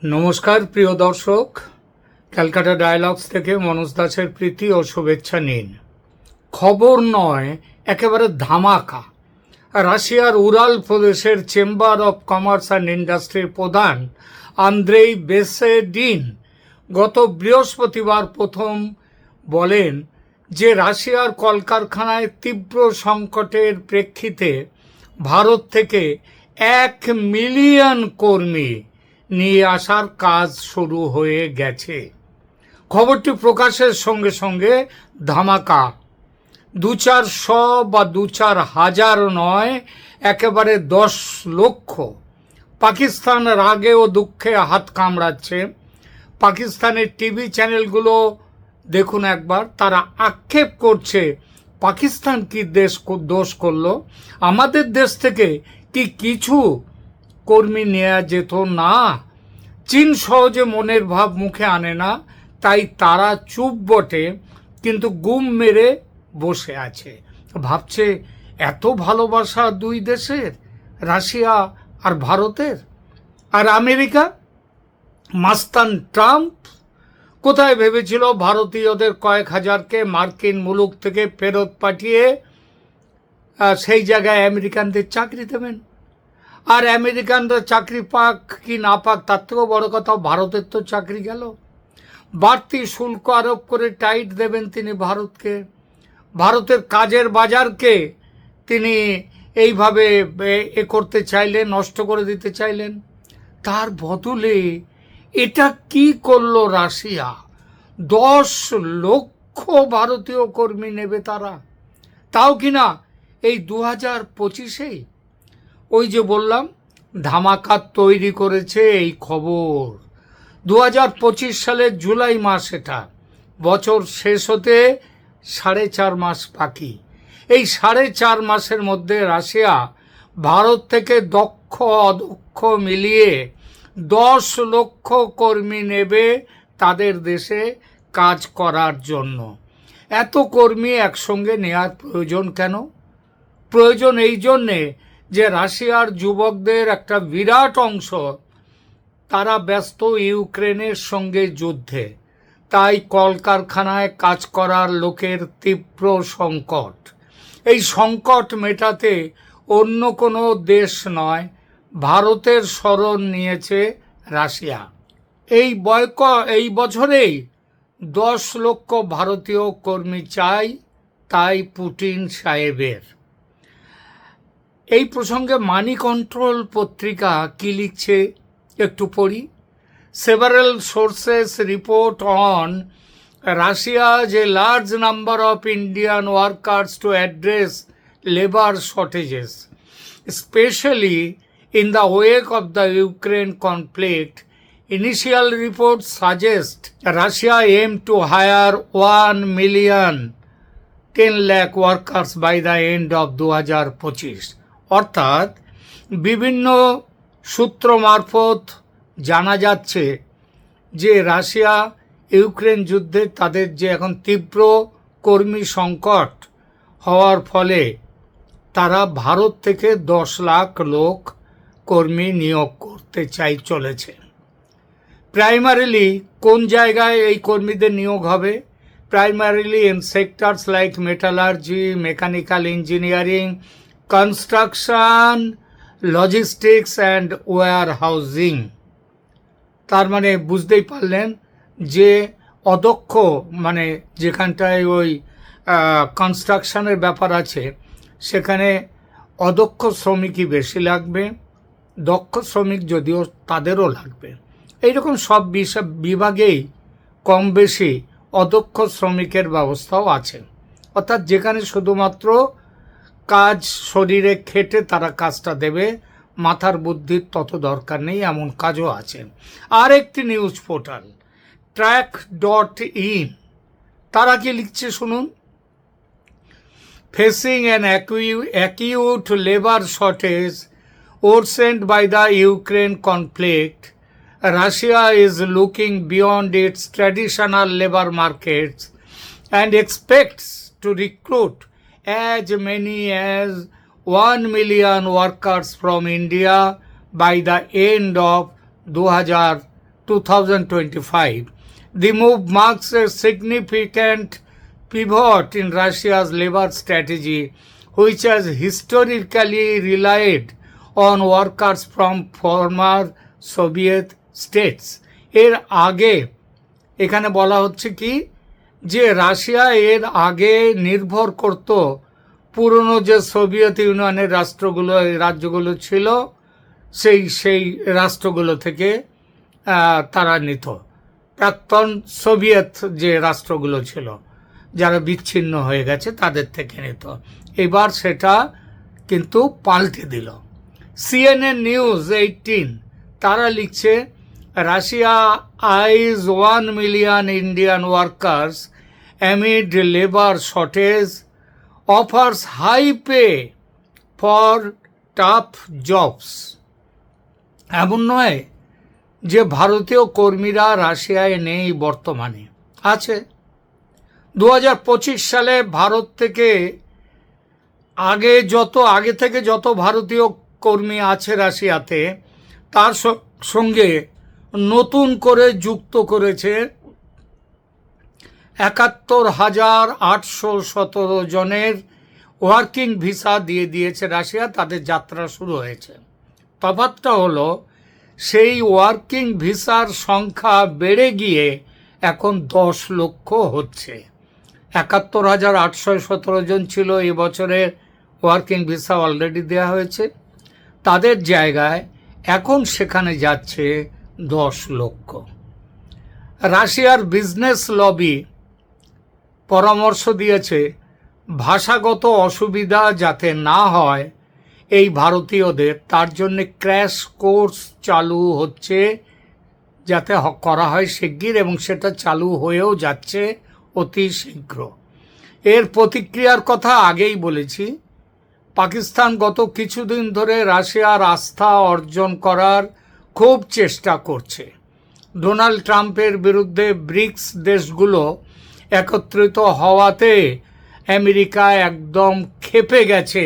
নমস্কার প্রিয় দর্শক, ক্যালকাটা ডায়ালগস থেকে মনোজ দাসের প্রীতি ও শুভেচ্ছা নিন। খবর নয়, একেবারে ধামাকা। রাশিয়ার উরাল প্রদেশের চেম্বার অফ কমার্স অ্যান্ড ইন্ডাস্ট্রির প্রধান আন্দ্রেই বেসেডিন গত বৃহস্পতিবার প্রথম বলেন যে রাশিয়ার কলকারখানায় তীব্র সংকটের প্রেক্ষিতে ভারত থেকে 1 মিলিয়ন কর্মী নিয়ে আসার কাজ শুরু হয়ে গেছে। খবরটি প্রকাশের সঙ্গে সঙ্গে ধামাকা। 2-400 বা 2-4 হাজার নয়, একেবারে 10 লক্ষ। পাকিস্তান রাগে ও দুঃখে হাত কামড়াচ্ছে। পাকিস্তানের টিভি চ্যানেলগুলো দেখুন একবার, তারা আক্ষেপ করছে পাকিস্তান কি দোষ করলো, আমাদের দেশ থেকে কি কিছু কর্মী নেওয়া যেত না। চীন সহজে মনের ভাব মুখে আনে না, তাই তারা চুপ বটে, কিন্তু গুম মেরে বসে আছে। ভাবছে এত ভালোবাসা দুই দেশের, রাশিয়া আর ভারতের। আর আমেরিকা, মাস্তান ট্রাম্প কোথায় ভেবেছিল ভারতীয়দের কয়েক হাজারকে মার্কিন মুলুক থেকে ফেরত পাঠিয়ে সেই জায়গায় আমেরিকানদের চাকরি দেবেন। আর আমেরিকানরা চাকরি পাক কি না পাক, তার থেকেও বড় কথা ভারতের তো চাকরি গেল। বাড়তি শুল্ক আরোপ করে টাইট দেবেন তিনি ভারতকে। ভারতের কাজের বাজারকে তিনি এইভাবে করতে চাইলেন, নষ্ট করে দিতে চাইলেন। তার বদলে এটা কি করলো রাশিয়া? 10 লক্ষ ভারতীয় কর্মী নেবে তারা, তাও কিনা এই 2025-এই। ওই যে বললাম, ধামাকা তৈরি করেছে এই খবর। 2025 সালের জুলাই মাস, এটা বছর শেষ হতে 4.5 মাস বাকি। এই 4.5 মাসের মধ্যে রাশিয়া ভারত থেকে দক্ষ অদক্ষ মিলিয়ে 10 লক্ষ কর্মী নেবে তাদের দেশে কাজ করার জন্য। এত কর্মী একসঙ্গে নেওয়ার প্রয়োজন কেন? প্রয়োজন এই জন্যে যে রাশিয়ার যুবকদের একটা বিরাট অংশ তারা ব্যস্ত ইউক্রেনের সঙ্গে যুদ্ধে, তাই কলকারখানায় কাজ করার লোকের তীব্র সংকট। এই সংকট মেটাতে অন্য কোনো দেশ নয়, ভারতের শরণ নিয়েছে রাশিয়া। এই বছরেই 10 লক্ষ ভারতীয় কর্মী চাই, তাই পুতিন সাহেবের। এই প্রসঙ্গে মানি কন্ট্রোল পত্রিকা কি লিখছে একটু পড়ি। Several sources report on Russia's a large number of Indian workers to address labor shortages, especially in the wake of the Ukraine conflict. Initial reports suggest Russia aimed to hire 1 million 10 lakh workers by the end of 2025. অর্থাৎ বিভিন্ন সূত্র মারফত জানা যাচ্ছে যে Russia Ukraine যুদ্ধে তাদের যে এখন তীব্র কর্মী সংকট হওয়ার ফলে তারা ভারত থেকে 10 লাখ লোক কর্মী নিয়োগ করতে চলেছে। প্রাইমারিলি কোন জায়গায় এই কর্মীদের নিয়োগ হবে? Primarily in sectors like metallurgy, mechanical engineering, construction, logistics and warehousing. তার মানে বুঝতেই পারলেন যে অদক্ষ, মানে যেখানটায় ওই কনস্ট্রাকশনের ব্যাপার আছে সেখানে অদক্ষ শ্রমিকই বেশি লাগবে, দক্ষ শ্রমিক যদিও তাদেরও লাগবে। এইরকম সব বিভাগেই কম বেশি অদক্ষ শ্রমিকের ব্যবস্থাও আছে। অর্থাৎ যেখানে শুধুমাত্র কাজ শরীরে খেটে তারা কাজটা দেবে, মাথার বুদ্ধির তত দরকার নেই, এমন কাজও আছে। আর একটি নিউজ পোর্টাল track.in, তারা কি লিখছে শুনুন। Facing an acute labor shortage worsened by the Ukraine conflict, Russia is looking beyond its traditional labor markets and expects to recruit as many as 1 million workers from India by the end of 2025. The move marks a significant pivot in Russia's labor strategy, which has historically relied on workers from former Soviet states. এর আগে এখানে বলা হচ্ছে কি যে Russia এর আগে নির্ভর করত পুরনো যে সোভিয়েত ইউনিয়নের রাজ্যগুলো ছিল সেই রাষ্ট্রগুলো থেকে তারা নিত, প্রাক্তন সোভিয়েত যে রাষ্ট্রগুলো ছিল যারা বিচ্ছিন্ন হয়ে গেছে তাদের থেকে নিত। এবার সেটা কিন্তু পাল্টে দিল। CNN নিউজ 18 তারা লিখছে, Russia eyes 1 million Indian workers amid labour shortage, offers high pay for tough jobs. এমন নয় যে ভারতীয় কর্মীরা রাশিয়ায় নেই, বর্তমানে আছে। 2025 সালে ভারত থেকে আগে থেকে যত ভারতীয় কর্মী আছে রাশিয়াতে, তার সঙ্গে নতুন করে যুক্ত করেছে 71,817 জনের ওয়ার্কিং ভিসা দিয়ে দিয়েছে রাশিয়া, তাদের যাত্রা শুরু হয়েছে। তফাৎটা হলো সেই ওয়ার্কিং ভিসার সংখ্যা বেড়ে গিয়ে এখন 10 লক্ষ হচ্ছে। 71,817 জন ছিল এবছরের ওয়ার্কিং ভিসা অলরেডি দেওয়া হয়েছে, তাদের জায়গায় এখন সেখানে যাচ্ছে 10 লক্ষ। রাশিয়ার বিজনেস লবি পরামর্শ দিয়েছে ভাষাগত অসুবিধা যাতে না হয় এই ভারতীয়দের, তার জন্য ক্র্যাশ কোর্স চালু হচ্ছে যাতে করা হয় শিগগির, এবং সেটা চালু হয়েও যাচ্ছে অতি শীঘ্র। এর প্রতিক্রিয়ার কথা আগেই বলেছি। পাকিস্তান গত কিছুদিন ধরে রাশিয়ার আস্থা অর্জন করার খুব চেষ্টা করছে। ডোনাল্ড ট্রাম্পের বিরুদ্ধে ব্রিক্স দেশগুলো একত্রিত হওয়াতে আমেরিকা একদম ক্ষেপে গেছে,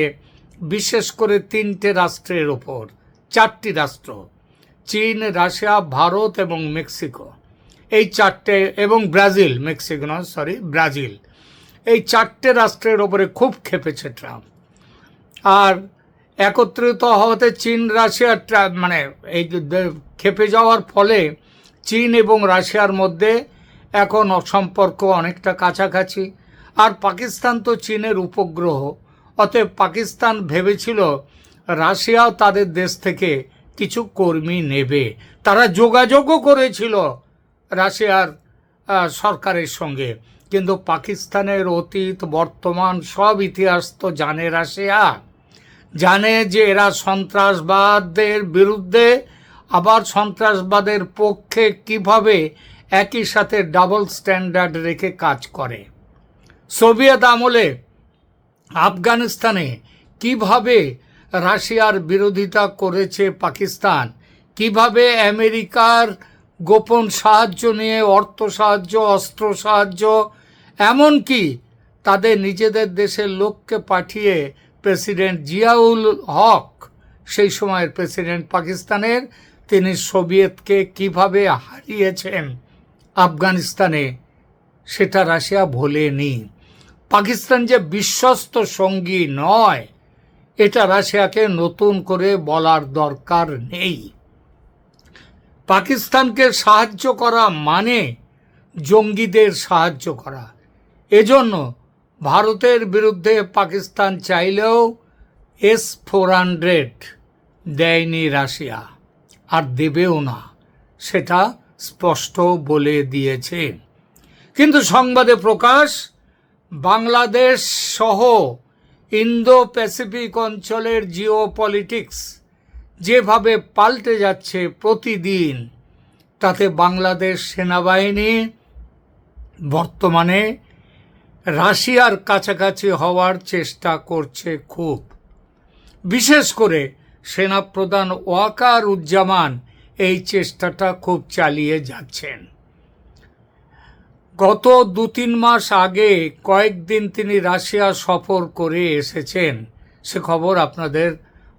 বিশেষ করে 3টে রাষ্ট্রের ওপর, 4টি রাষ্ট্র, চীন, রাশিয়া, ভারত এবং মেক্সিকো। এই 4টে এবং ব্রাজিল, মেক্সিকো নয় সরি ব্রাজিল, এই 4টে রাষ্ট্রের ওপরে খুব ক্ষেপেছে ট্রাম্প। আর একত্রিত হওয়াতে চীন রাশিয়ার এই ক্ষেপে যাওয়ার ফলে চীন এবং রাশিয়ার মধ্যে এখন সম্পর্ক অনেকটা কাছাকাছি। আর পাকিস্তান তো চীনের উপগ্রহ, অতএব পাকিস্তান ভেবেছিল রাশিয়াও তাদের দেশ থেকে কিছু কর্মী নেবে। তারা যোগাযোগও করেছিল রাশিয়ার সরকারের সঙ্গে, কিন্তু পাকিস্তানের অতীত বর্তমান সব ইতিহাস তো জানে রাশিয়া, জানে যে এরা সন্ত্রাসবাদের বিরুদ্ধে আবার সন্ত্রাসবাদের পক্ষে কিভাবে একই সাথে ডাবল স্ট্যান্ডার্ড রেখে কাজ করে। সোভিয়েত আমলে আফগানিস্তানে কিভাবে রাশিয়ার বিরোধিতা করেছে পাকিস্তান, কিভাবে আমেরিকার গোপন সাহায্য নিয়ে অর্থ সাহায্য, অস্ত্র সাহায্য, এমনকি তাদের নিজেদের দেশের লোককে পাঠিয়ে প্রেসিডেন্ট জিয়াউল হক, সেই সময়ের প্রেসিডেন্ট পাকিস্তানের, তিনি সোভিয়েতকে কিভাবে হারিয়েছেন আফগানিস্তানে, সেটা রাশিয়া ভোলেনি। পাকিস্তান যে বিশ্বস্ত সঙ্গী নয়, এটা রাশিয়াকে নতুন করে বলার দরকার নেই। পাকিস্তানকে সাহায্য করা মানে জঙ্গিদের সাহায্য করা। এজন্য ভারতের বিরুদ্ধে পাকিস্তান চাইলেও S-400 দেয়নি রাশিয়া, আর দেবেও না, সেটা স্পষ্ট বলে দিয়েছে। কিন্তু সংবাদে প্রকাশ, বাংলাদেশ সহ ইন্দো প্যাসিফিক অঞ্চলের জিওপলিটিক্স যেভাবে পাল্টে যাচ্ছে প্রতিদিন, তাতে বাংলাদেশ সেনাবাহিনী বর্তমানে রাশিয়ার কাছাকাছি হওয়ার চেষ্টা করছে খুব। বিশেষ করে সেনাপ্রধান ওয়াকারুজ্জামান এই চেষ্টাটা খুব চালিয়ে যাচ্ছেন। গত 2-3 মাস আগে কয়েকদিন তিনি রাশিয়া সফর করে এসেছেন, সে খবর আপনাদের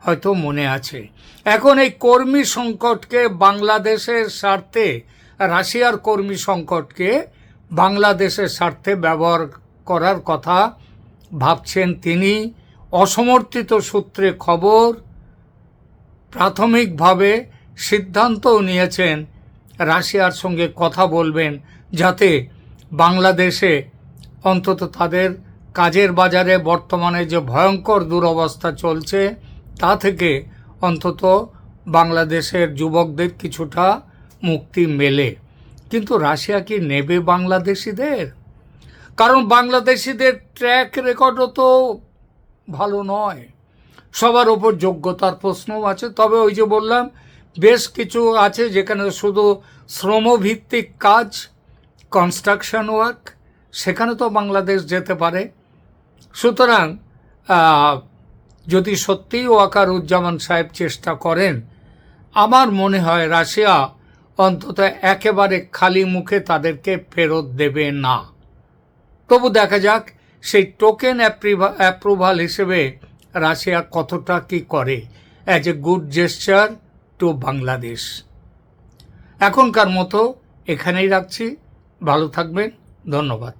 হয়তো মনে আছে। এখন এই কর্মী সংকটকে বাংলাদেশের স্বার্থে, রাশিয়ার কর্মী সংকটকে বাংলাদেশের স্বার্থে ব্যবহার করার কথা ভাবছেন তিনি। অসমর্থিত সূত্রে খবর, প্রাথমিকভাবে সিদ্ধান্তও নিয়েছেন রাশিয়ার সঙ্গে কথা বলবেন, যাতে বাংলাদেশে অন্তত তাদের কাজের বাজারে বর্তমানে যে ভয়ঙ্কর দুরবস্থা চলছে তা থেকে অন্তত বাংলাদেশের যুবকদের কিছুটা মুক্তি মেলে। কিন্তু রাশিয়া কি নেবে বাংলাদেশিদের? কারণ বাংলাদেশিদের ট্র্যাক রেকর্ডও তো ভালো নয়, সবার ওপর যোগ্যতার প্রশ্নও আছে। তবে ওই যে বললাম, বেশ কিছু আছে যেখানে শুধু শ্রমভিত্তিক কাজ, কনস্ট্রাকশন ওয়ার্ক, সেখানে তো বাংলাদেশ যেতে পারে। সুতরাং যদি সত্যিই ওয়াকারুজ্জামান সাহেব চেষ্টা করেন, আমার মনে হয় রাশিয়া অন্তত একেবারে খালি মুখে তাদেরকে ফেরত দেবে না। তবু দেখা যাক সেই টোকেন অ্যাপ্রুভাল হিসেবে রাশিয়া কতটা কি করে as a good gesture to Bangladesh. এখনকার মতো এখানেই রাখছি। ভালো থাকবেন, ধন্যবাদ।